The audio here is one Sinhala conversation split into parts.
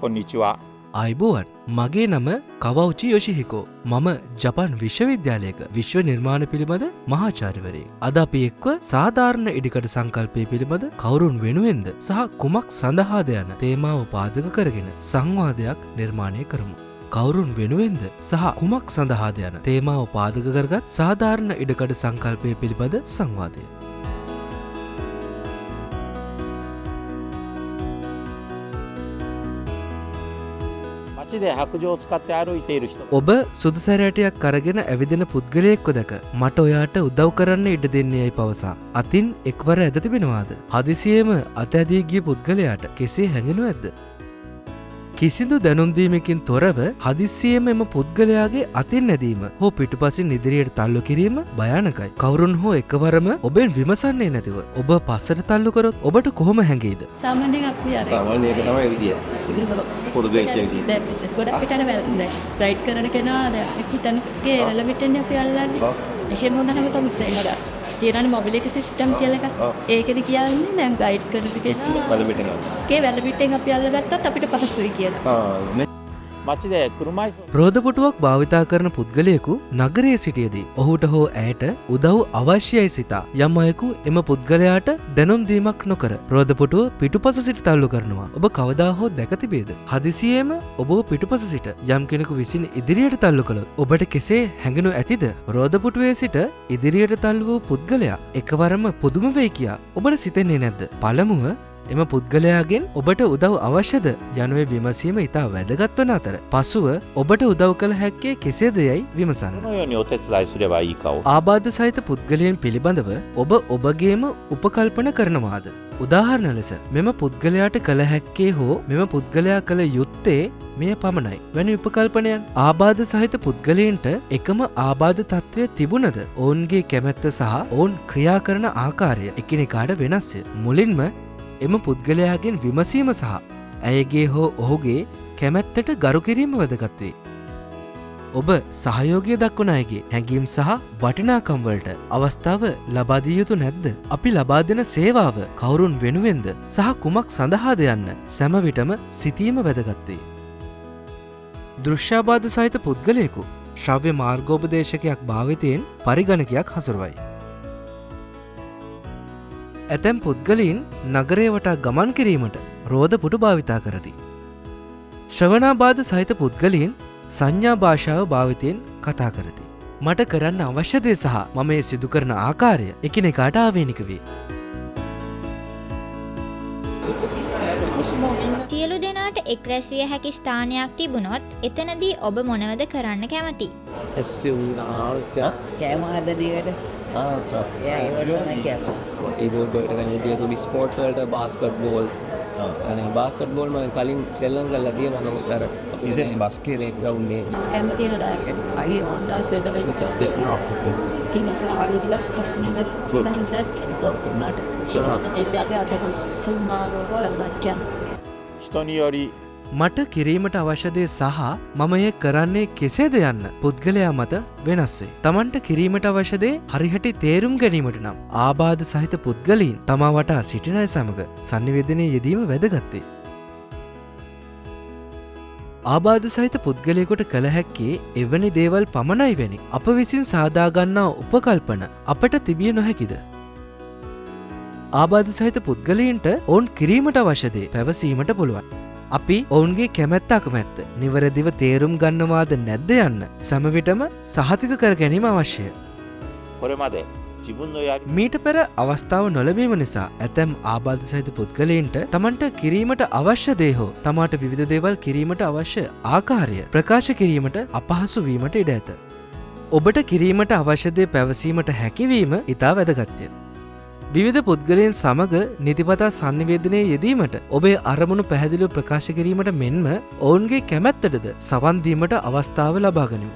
කොන්නිචිවා. අයිබෝවන් මගේ නම කවෞචි යොෂිහිකෝ. මම ජපන් විශ්වවිද්‍යාලයක විශ්ව නිර්මාණ පිළිබඳ මහාචාර්යවරයෙක්. අද අපි එක්ව සාධාරණ ඉදිකඩ සංකල්පය පිළිබඳ කවුරුන් වෙනුවෙන්ද සහ කුමක් සඳහාද යන තේමාව පාදක කරගෙන සංවාදයක් නිර්මාණය කරමු. කවුරුන් වෙනුවෙන්ද සහ කුමක් සඳහාද යන තේමාව පාදක කරගත් සාධාරණ ඉඩකඩ සංකල්පය පිළිබඳ සංවාදය. ඔබ සුදුසැරෑටයක් කරගෙන ඇවිදින පුද්ගලයෙක්ව දැක මට ඔයාට උදව් කරන්න ඉඩ දෙන්නේයයි පවසා අතින් එක්වර ඇද තිබෙනවාද? හදිසියේම අත ඇදී ගිය පුද්ගලයාට කෙසේ හැඟෙනු ඇද්ද? කිසිදු දැනුම්දීමකින් තොරව හදිස්සියේම එම පුද්ගලයාගේ අතින් ඇදීම හෝ පිටුපසින් ඉදිරියට තල්ලු කිරීම භයානකයි. කවුරුන් හෝ එකවරම ඔබෙන් විමසන්නේ නැතිව ඔබ පස්සට තල්ලු කරොත් ඔබට කොහොම හැඟෙයිද? සාමාන්‍යයෙන් අපි අර සාමාන්‍ය එක තමයි විදිය. පොදු දෙයක් කියන්නේ. දැන් ගොඩක් පිටර වැල්ද ගයිඩ් කරන කෙනා දැන් හිතන්නේ රෙලෙවන්ට් අපි අල්ලන්නේ. එහෙම වුණාම තමයි ඉතින් තියෙනනේ මොබයිල් එක සිස්ටම් කියලා එකක්. ඒකෙදි කියන්නේ දැන් ගයිඩ් කරන කෙනා වැලපිටෙන් ගන්න. වැලපිටෙන් අපි අල්ලගත්තත් අපිට පහසුයි කියලා. රෝදපුටුවක් භාවිතා කරන පුද්ගලයෙකු නගරයේ සිටියදී ඔහුට හෝ ඇයට උදව් අවශ්‍යයි සිතා යම් අයෙකු එම පුද්ගලයාට දැනුම් දීමක් නොකර රෝදපුටුව පිටුපස සිට තල්ලු කරනවා. ඔබ කවදා හෝ දැක තිබේද? හදිසියේම ඔබ පිටුපස සිට යම් කෙනෙකු විසින් ඉදිරියට තල්ලු කළොත් ඔබට කෙසේ හැඟෙනු ඇතිද? රෝදපුටුවේ සිට ඉදිරියට තල්ලු වූ පුද්ගලයා එකවරම පුදුම වෙයි කියා ඔබට සිතෙන්නේ නැද්ද? පළමුව එම පුද්ගලයාගෙන් ඔබට උදව් අවශ්‍යද යනුවේ විමසීම ඉතා වැදගත් වන අතර පසුව ඔබට උදව් කළ හැක්කේ කෙසේද යයි විමසන්න. ආබාධ සහිත පුද්ගලයන් පිළිබඳව ඔබ ඔබගේම උපකල්පන කරනවාද? උදාහරණ ලෙස මෙම පුද්ගලයාට කළ හැක්කේ හෝ මෙම පුද්ගලයා කළ යුත්තේ මෙය පමණයි වැනි උපකල්පනයන්. ආබාධ සහිත පුද්ගලයන්ට එකම ආබාධ තත්ත්වය තිබුණද ඔවුන්ගේ කැමැත්ත සහ ඔවුන් ක්‍රියා කරන ආකාරය එකිනෙකාට වෙනස්ය. මුලින්ම එම පුද්ගලයාගෙන් විමසීම සහ ඇයගේ හෝ ඔහුගේ කැමැත්තට ගරු කිරීම වැදගත් වේ. ඔබ සහයෝගය දක්වන අයගේ හැඟීම් සහ වටිනාකම්වලට අවස්ථාව ලබා දිය යුතු නැද්ද? අපි ලබා දෙන සේවාව කවුරුන් වෙනුවෙන්ද සහ කුමක් සඳහාද යන්න සෑම විටම සිතීම වැදගත් වේ. දෘශ්‍යාබාධ සහිත පුද්ගලයෙකු ශ්‍රව්‍ය මාර්ගෝපදේශකයක් භාවිතයෙන් පරිගණකයක් හසුරුවයි. ඇතැම් පුද්ගලීන් නගරය වටා ගමන් කිරීමට රෝදපුටු භාවිතා කරති. ශ්‍රවණාබාධ සහිත පුද්ගලීන් සංඥා භාෂාව භාවිතයෙන් කතා කරති. මට කරන්න අවශ්‍ය දේ සහ මම ඒ සිදු කරන ආකාරය එකිනෙකාට ආවේනික වේ. සියලු දෙනාට එක් රැස්විය හැකි ස්ථානයක් තිබුණොත් එතනදී ඔබ මොනවද කරන්න කැමති? ස්පෝර්ට්ස් වලට බාස්කට්බෝල් බාස්කට්බෝල් මම කලින් සෙල්ලම් කරලා තියෙනවා. නමුත් අර ඉතින් බස්කට් ග්‍රවුන්ඩ් එකේ කැමති හදාගෙන අයි ඔන්ලයින් සෙල්ලම් මට කිරීමට අවශ්‍ය දේ සහ මම එය කරන්නේ කෙසේද යන්න පුද්ගලයා මත වෙනස් වේ. තමන්ට කිරීමට අවශ්‍ය දේ හරිහැටි තේරුම් ගැනීමට නම් ආබාධ සහිත පුද්ගලයන් තමා වටා සිටින අය සමග සංනිවේදනයේ යෙදීම වැදගත් වේ. ආබාධ සහිත පුද්ගලයෙකුට කළ හැක්කේ එවැනි දේවල් පමණයි වැනි අප විසින් සාදා ගන්නා උපකල්පන අපට තිබිය නොහැකිද? ආබාධ සහිත පුද්ගලයන්ට ඔවුන් කිරීමට අවශ්‍ය දේ පැවසීමට පුළුවන්. අපි ඔවුන්ගේ කැමැත්ත අකමැත්ත නිවැරදිව තේරුම් ගන්නවාද නැද්ද යන්න සැමවිටම සහතික කර ගැනීම අවශ්‍යය. මීට පෙර අවස්ථාව නොලැබීම නිසා ඇතැම් ආබාධ සහිත පුද්ගලයන්ට තමන්ට කිරීමට අවශ්‍ය දේ හෝ තමාට විවිධ දේවල් කිරීමට අවශ්‍ය ආකාරය ප්‍රකාශ කිරීමට අපහසු වීමට ඉඩ ඇත. ඔබට කිරීමට අවශ්‍ය දේ පැවසීමට හැකිවීම ඉතා වැදගත්ය. විවිධ පුද්ගලයන් සමග නිතිපතා සංනිවේදනයේ යෙදීමට ඔබේ අරමුණු පැහැදිලිව ප්‍රකාශ කිරීමට මෙන්ම ඔවුන්ගේ කැමැත්තටද සවන් දීමට අවස්ථාව ලබා ගනිමු.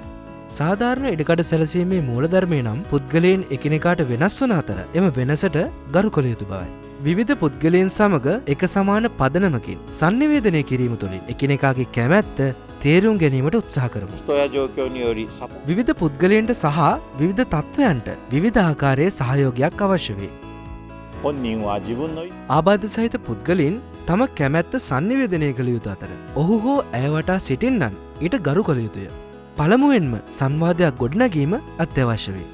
සාධාරණ ඉඩකඩ සැලසීමේ මූලධර්මය නම් පුද්ගලයන් එකිනෙකාට වෙනස් වන අතර එම වෙනසට ගරු කළ යුතු බවයි. විවිධ පුද්ගලයන් සමග එක සමාන පදනමකින් සංනිවේදනය කිරීම තුළින් එකිනෙකාගේ කැමැත්ත තේරුම් ගැනීමට උත්සාහ කරමු. විවිධ පුද්ගලයන්ට සහ විවිධ තත්ත්වයන්ට විවිධ ආකාරයේ සහයෝගයක් අවශ්‍ය වේ. ආබාධ සහිත පුද්ගලයන් තම කැමැත්ත සංනිවේදනය කළ යුතු අතර ඔහු හෝ ඇය වටා සිටින්නන් ඊට ගරු කළ යුතුය. පළමුවෙන්ම සංවාදයක් ගොඩනැගීම අත්‍යවශ්‍ය වේ.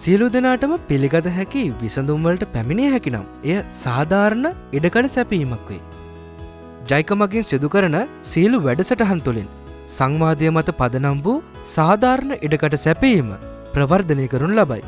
සියලු දෙනාටම පිළිගත හැකි විසඳුම්වලට පැමිණිය හැකිනම් එය සාධාරණ ඉඩකඩ සැපීමක් වේ. ජයික මගින් සිදු කරන සියලු වැඩසටහන් තුළින් සංවාදය මත පදනම් වූ සාධාරණ ඉඩකඩ සැපීම ප්‍රවර්ධනය කරනු ලබයි.